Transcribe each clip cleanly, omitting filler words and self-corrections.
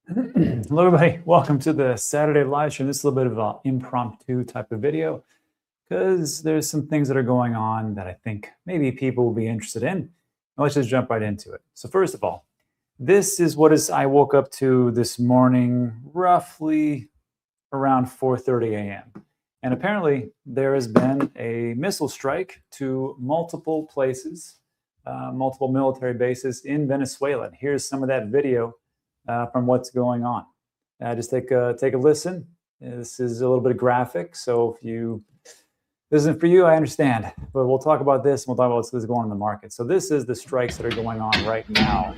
Hello, everybody. Welcome to the Saturday live stream. This is a little bit of an impromptu type of video because there's some things that are going on that I think maybe people will be interested in. Let's just jump right into it. So first of all, this is what I woke up to this morning, roughly around 4:30 a.m. And apparently there has been a missile strike to multiple places, multiple military bases in Venezuela. And here's some of that video from what's going on. Just take a listen. This is a little bit graphic, so if this isn't for you, I understand. But we'll talk about this, and we'll talk about what's going on in the market. So this is the strikes that are going on right now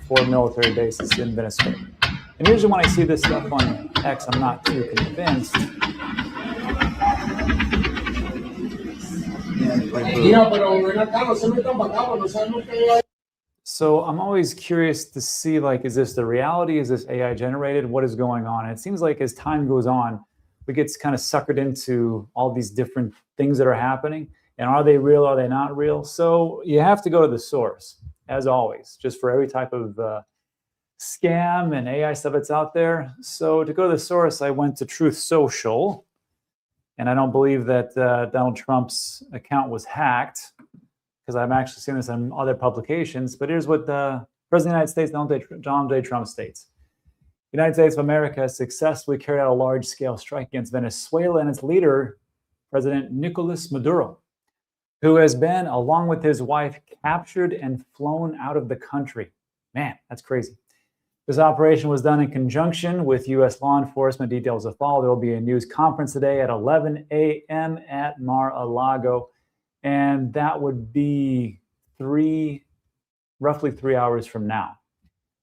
for military bases in Venezuela. And usually when I see this stuff on X, I'm not too convinced. So I'm always curious to see, like, is this the reality? Is this AI generated? What is going on? And it seems like as time goes on, we get kind of suckered into all these different things that are happening. And are they real? Are they not real? So you have to go to the source, as always, just for every type of scam and AI stuff that's out there. So to go to the source, I went to Truth Social. And I don't believe that Donald Trump's account was hacked, because I'm actually seeing this in other publications. But here's what the President of the United States, Donald J. Trump, states. The United States of America has successfully carried out a large-scale strike against Venezuela and its leader, President Nicolas Maduro, who has been, along with his wife, captured and flown out of the country. Man, that's crazy. This operation was done in conjunction with U.S. law enforcement. Details to follow. There will be a news conference today at 11 a.m. at Mar-a-Lago. And that would be roughly 3 hours from now.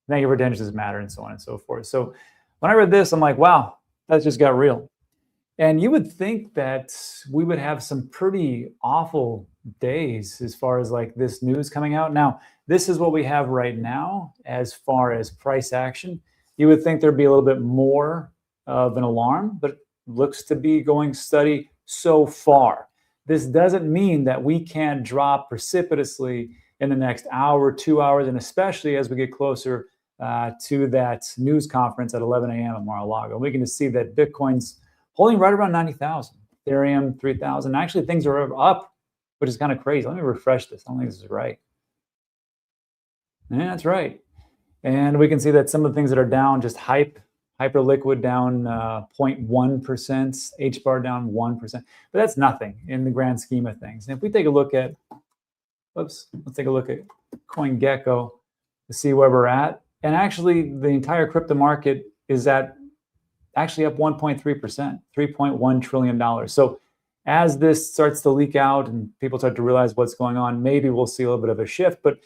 Negative attention matter, and so on and so forth. So when I read this, I'm like, wow, that just got real. And you would think that we would have some pretty awful days as far as like this news coming out. Now, this is what we have right now as far as price action. You would think there'd be a little bit more of an alarm, but it looks to be going steady so far. This doesn't mean that we can't drop precipitously in the next hour, 2 hours, and especially as we get closer to that news conference at 11 a.m. at Mar-a-Lago. We can just see that Bitcoin's holding right around 90,000, Ethereum 3,000. Actually, things are up, which is kind of crazy. Let me refresh this. I don't think this is right. Yeah, that's right. And we can see that some of the things that are down, just Hyperliquid down 0.1%, H-bar down 1%. But that's nothing in the grand scheme of things. And if we take a look at, let's take a look at CoinGecko to see where we're at. And actually, the entire crypto market is actually up 1.3%, $3.1 trillion. So as this starts to leak out and people start to realize what's going on, maybe we'll see a little bit of a shift. But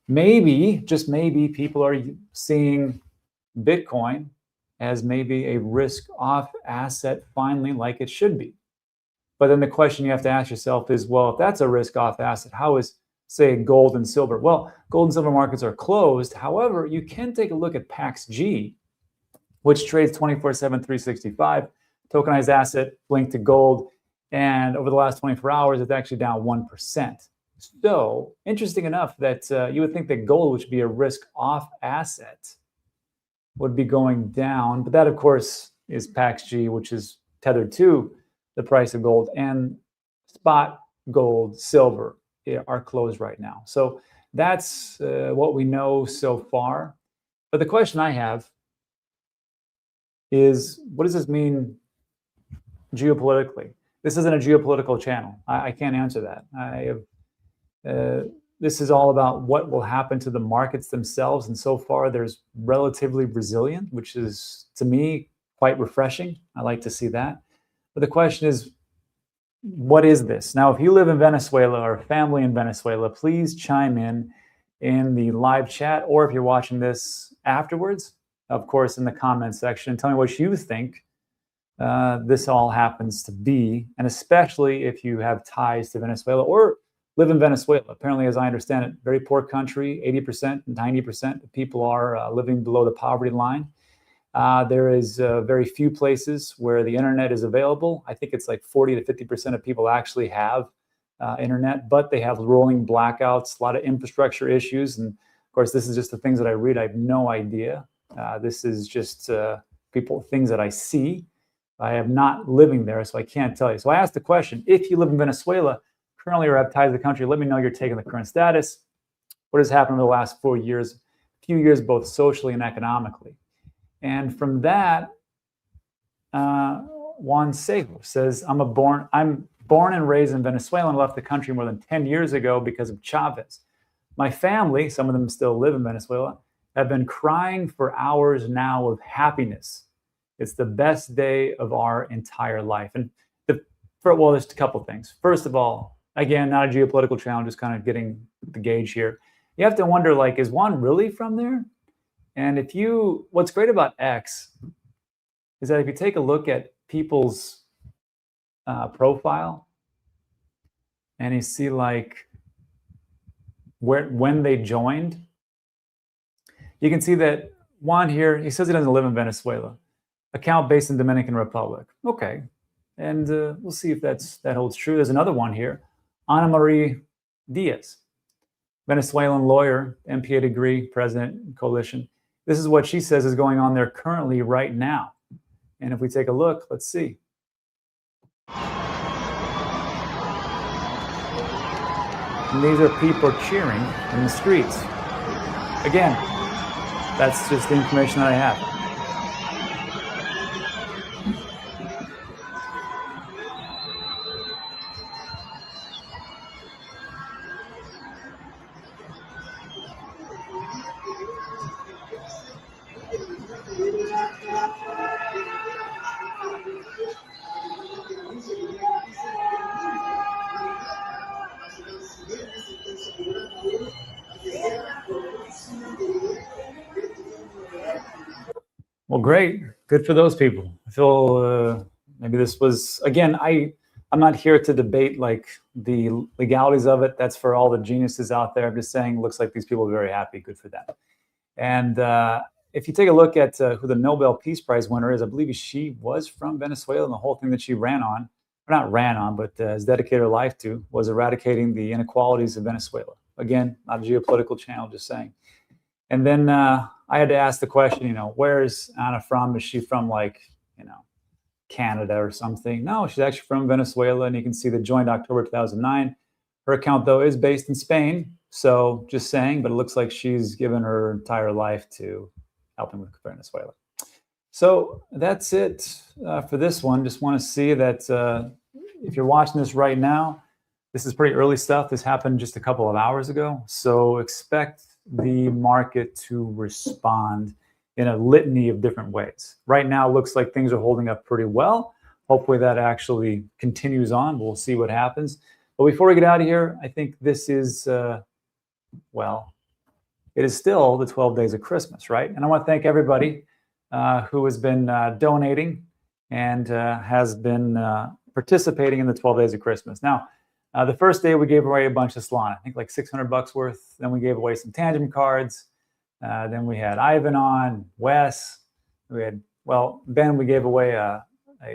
maybe, just maybe, people are seeing Bitcoin as maybe a risk-off asset finally, like it should be. But then the question you have to ask yourself is, well, if that's a risk-off asset, how is, say, gold and silver? Well, gold and silver markets are closed. However, you can take a look at PAXG, which trades 24/7, 365, tokenized asset linked to gold. And over the last 24 hours, it's actually down 1%. So interesting enough that you would think that gold, which would be a risk-off asset, would be going down. But that, of course, is PAXG, which is tethered to the price of gold. And spot gold, silver are closed right now. So that's what we know so far. But the question I have is, what does this mean geopolitically? This isn't a geopolitical channel. I can't answer that. This is all about what will happen to the markets themselves. And so far, there's relatively resilient, which is, to me, quite refreshing. I like to see that. But the question is, what is this? Now, if you live in Venezuela or family in Venezuela, please chime in the live chat, or if you're watching this afterwards, of course, in the comment section, and tell me what you think this all happens to be, and especially if you have ties to Venezuela or live in Venezuela. Apparently, as I understand it, very poor country, 80%, 90% of people are living below the poverty line. There is very few places where the internet is available. I think it's like 40 to 50% of people actually have internet, but they have rolling blackouts, a lot of infrastructure issues. And of course, this is just the things that I read. I have no idea This is just things that I see. I am not living there, so I can't tell you. So I asked the question, if you live in Venezuela, currently or have ties to the country, let me know your take on the current status. What has happened over the last 4 years, few years, both socially and economically. And from that, Juan Sejo says, I'm born and raised in Venezuela and left the country more than 10 years ago because of Chavez. My family, some of them still live in Venezuela, have been crying for hours now of happiness. It's the best day of our entire life. And well, there's a couple of things. First of all, again, not a geopolitical challenge, just kind of getting the gauge here. You have to wonder, like, is Juan really from there? And what's great about X is that if you take a look at people's profile and you see like when they joined, you can see that Juan here, he says he doesn't live in Venezuela. Account based in Dominican Republic. Okay. And we'll see if that holds true. There's another one here. Ana Marie Diaz, Venezuelan lawyer, MPA degree, president, coalition. This is what she says is going on there currently right now. And if we take a look, let's see. And these are people cheering in the streets. Again, that's just the information that I have. Well, great. Good for those people. I feel maybe this was, again, I'm not here to debate like the legalities of it. That's for all the geniuses out there. I'm just saying, looks like these people are very happy. Good for them. And if you take a look at who the Nobel Peace Prize winner is, I believe she was from Venezuela, and the whole thing that she ran on, or not ran on, but has dedicated her life to, was eradicating the inequalities of Venezuela. Again, not a geopolitical channel, just saying. And then I had to ask the question, where is Anna from? Is she from like, Canada or something? No, she's actually from Venezuela, and you can see that joined October 2009. Her account, though, is based in Spain. So just saying, but it looks like she's given her entire life to helping with Venezuela. So that's it for this one. Just want to see that if you're watching this right now, this is pretty early stuff. This happened just a couple of hours ago. So expect the market to respond in a litany of different ways. Right now, it looks like things are holding up pretty well. Hopefully that actually continues on. We'll see what happens. But before we get out of here, I think this is, well, it is still the 12 days of Christmas, right? And I want to thank everybody who has been donating and has been participating in the 12 days of Christmas. Now, the first day we gave away a bunch of Solana, I think like $600 worth. Then we gave away some TANGEM cards. Then we had Ivan on, Wes. We had, well, Ben, we gave away a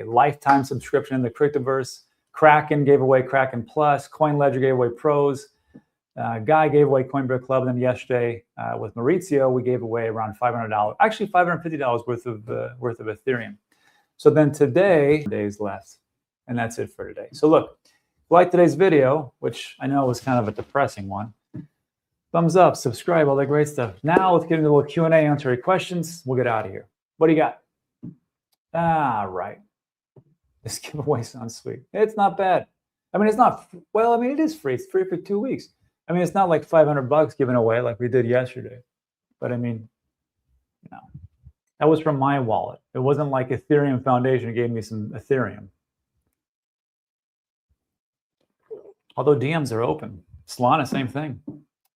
lifetime subscription in the CRYPTOVERSE. Kraken gave away Kraken Plus. CoinLedger gave away Pros. Guy gave away Coinbrick Club. And then yesterday with Maurizio, we gave away around $500, actually $550 worth of Ethereum. So then today, days left, and that's it for today. So look, if you like today's video, which I know was kind of a depressing one, thumbs up, subscribe, all that great stuff. Now let's get into a little Q&A, answer your questions. We'll get out of here. What do you got? Right. This giveaway sounds sweet. It's not bad. I mean, it's not, well, I mean, it is free. It's free for 2 weeks. I mean, it's not like $500 given away like we did yesterday. But I mean, that was from my wallet. It wasn't like Ethereum Foundation gave me some Ethereum. Although DMs are open. Solana, same thing.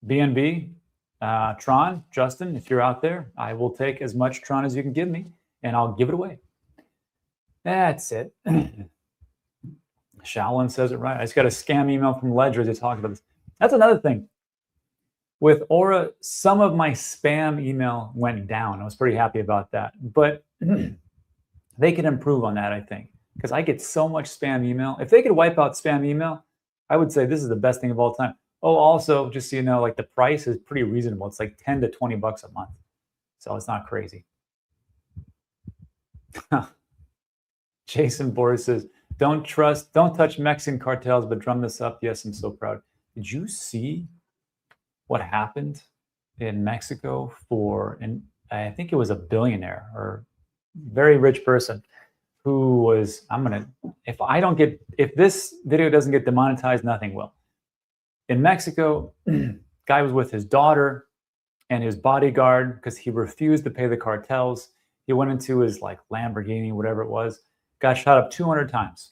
BNB, Tron, Justin, if you're out there, I will take as much Tron as you can give me, and I'll give it away. That's it. Shaolin says it right. I just got a scam email from Ledger to talk about this. That's another thing. With Aura, some of my spam email went down. I was pretty happy about that. But they can improve on that, I think, because I get so much spam email. If they could wipe out spam email, I would say this is the best thing of all time. Oh, also, just so you know, like the price is pretty reasonable. It's like 10 to 20 bucks a month. So it's not crazy. Jason Boris says, don't touch Mexican cartels, but drum this up. Yes, I'm so proud. Did you see what happened in Mexico for, and I think it was a billionaire or very rich person who was, if this video doesn't get demonetized, nothing will. In Mexico, guy was with his daughter and his bodyguard because he refused to pay the cartels. He went into his like Lamborghini, whatever it was, got shot up 200 times,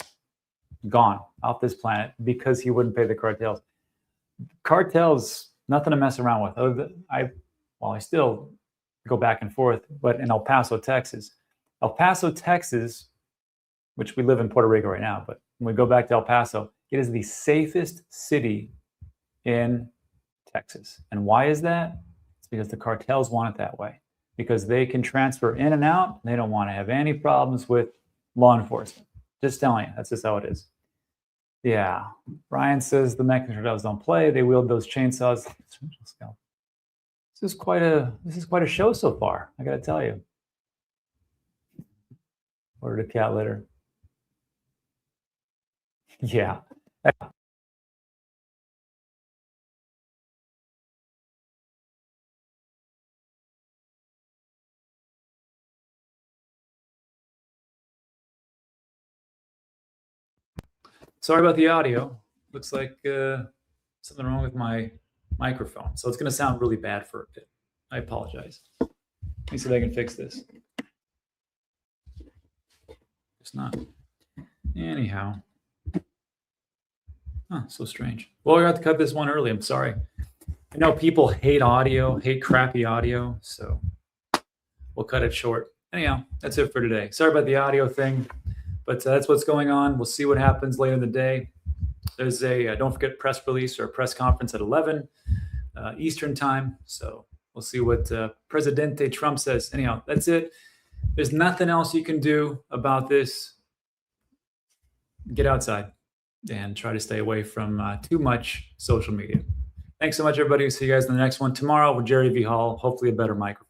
gone off this planet because he wouldn't pay the cartels. Cartels, nothing to mess around with. I still go back and forth, but in El Paso, Texas, which we live in Puerto Rico right now, but when we go back to El Paso, it is the safest city in Texas. And why is that? It's because the cartels want it that way, because they can transfer in and out. They don't want to have any problems with law enforcement. Just telling you, that's just how it is. Yeah. Brian says the Mexican cartels don't play. They wield those chainsaws. This is quite a show so far, I gotta tell you. Ordered a cat litter. Yeah. Sorry about the audio. Looks like something wrong with my microphone. So it's going to sound really bad for a bit. I apologize. Let me see if I can fix this. It's not. Anyhow. Huh, so strange. Well, we got to cut this one early. I'm sorry. I know people hate audio, hate crappy audio, so we'll cut it short. Anyhow, that's it for today. Sorry about the audio thing. But that's what's going on. We'll see what happens later in the day. There's a, don't forget, press release or a press conference at 11 Eastern time. So we'll see what Presidente Trump says. Anyhow, that's it. There's nothing else you can do about this. Get outside and try to stay away from too much social media. Thanks so much, everybody. See you guys in the next one tomorrow with Jerry V. Hall. Hopefully a better microphone.